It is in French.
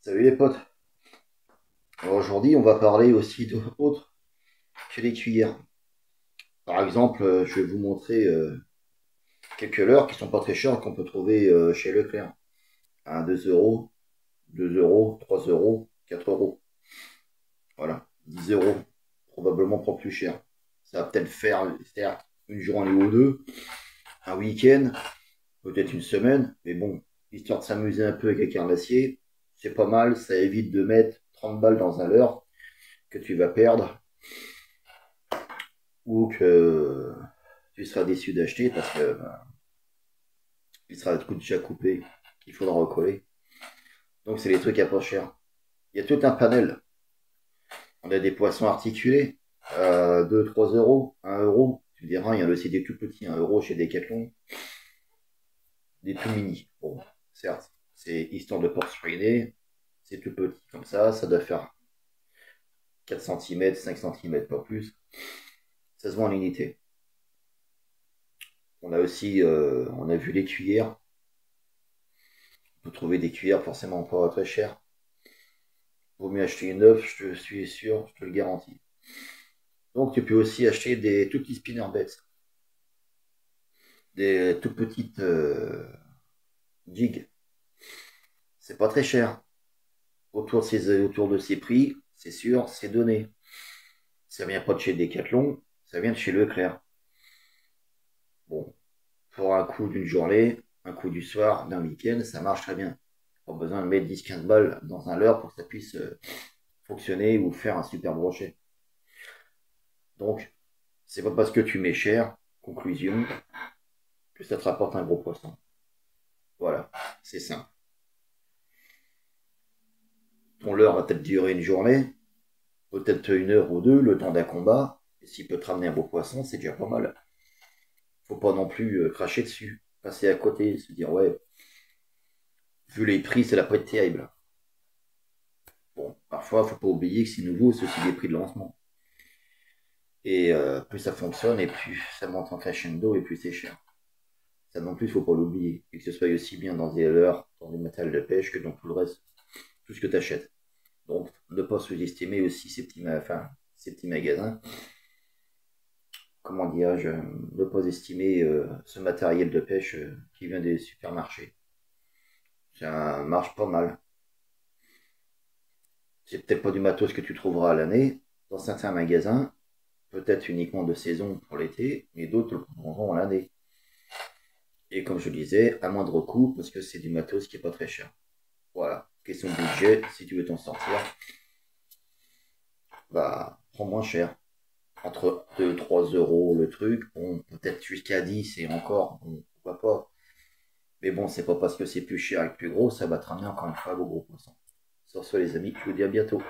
Salut les potes. Alors aujourd'hui, on va parler aussi d'autres que les cuillères. Par exemple, je vais vous montrer quelques leurres qui sont pas très chères qu'on peut trouver chez Leclerc. À 2 euros, 2 euros, 3 euros, 4 euros. Voilà, 10 euros. Probablement pas plus cher. Ça va peut-être faire, certes, une journée ou deux, un week-end, peut-être une semaine. Mais bon, histoire de s'amuser un peu avec les carnassiers, c'est pas mal. Ça évite de mettre 30 balles dans un leurre que tu vas perdre ou que tu seras déçu d'acheter parce que il sera déjà coupé, qu'il faudra recoller. Donc c'est les trucs à pas cher. Il y a tout un panel. On a des poissons articulés, 2-3 euros, 1 euro. Tu diras, il y en a aussi des tout petits, 1 euro chez Decathlon, des tout mini. Bon, certes, c'est histoire de pas se ruiner. C'est tout petit comme ça doit faire 4 cm, 5 cm, pas plus. Ça se vend en unité. On a aussi, on a vu les cuillères. On peut trouver des cuillères forcément pas très chères. Vaut mieux acheter une neuve, je te suis sûr, je te le garantis. Donc tu peux aussi acheter des tout petits spinner bets, des tout petites jigs. C'est pas très cher. Autour de ces prix, c'est sûr, c'est donné. Ça vient pas de chez Decathlon, ça vient de chez Leclerc. Bon, pour un coup d'une journée, un coup du soir, d'un week-end, ça marche très bien. Pas besoin de mettre 10-15 balles dans un leurre pour que ça puisse fonctionner ou faire un super brochet. Donc, c'est pas parce que tu mets cher, conclusion, que ça te rapporte un gros poisson. Voilà, c'est simple. Ton leurre va peut-être durer une journée, peut-être une heure ou deux, le temps d'un combat. Et s'il peut te ramener un beau poisson, c'est déjà pas mal. Faut pas non plus cracher dessus, passer à côté, se dire ouais, vu les prix, ça n'a pas été terrible. Bon, parfois, faut pas oublier que c'est nouveau, c'est aussi des prix de lancement. Et plus ça fonctionne, et plus ça monte en crescendo, et plus c'est cher. Ça non plus, faut pas l'oublier. Et que ce soit aussi bien dans des leurres, dans des matériels de pêche, que dans tout le reste, tout ce que tu achètes. Donc, ne pas sous-estimer aussi ces petits magasins. Comment dirais-je, ne pas estimer ce matériel de pêche qui vient des supermarchés. Ça marche pas mal. C'est peut-être pas du matos que tu trouveras à l'année. Dans certains magasins, peut-être uniquement de saison pour l'été, mais d'autres le prendront à l'année. Et comme je disais, à moindre coût, parce que c'est du matos qui est pas très cher. Voilà. Question de budget, si tu veux t'en sortir, bah, prends moins cher. Entre 2-3 euros le truc, bon, peut-être jusqu'à 10 et encore, bon, pourquoi pas. Mais bon, c'est pas parce que c'est plus cher et plus gros, ça va te ramener encore une fois vos gros poissons. Sur ce, les amis, je vous dis à bientôt.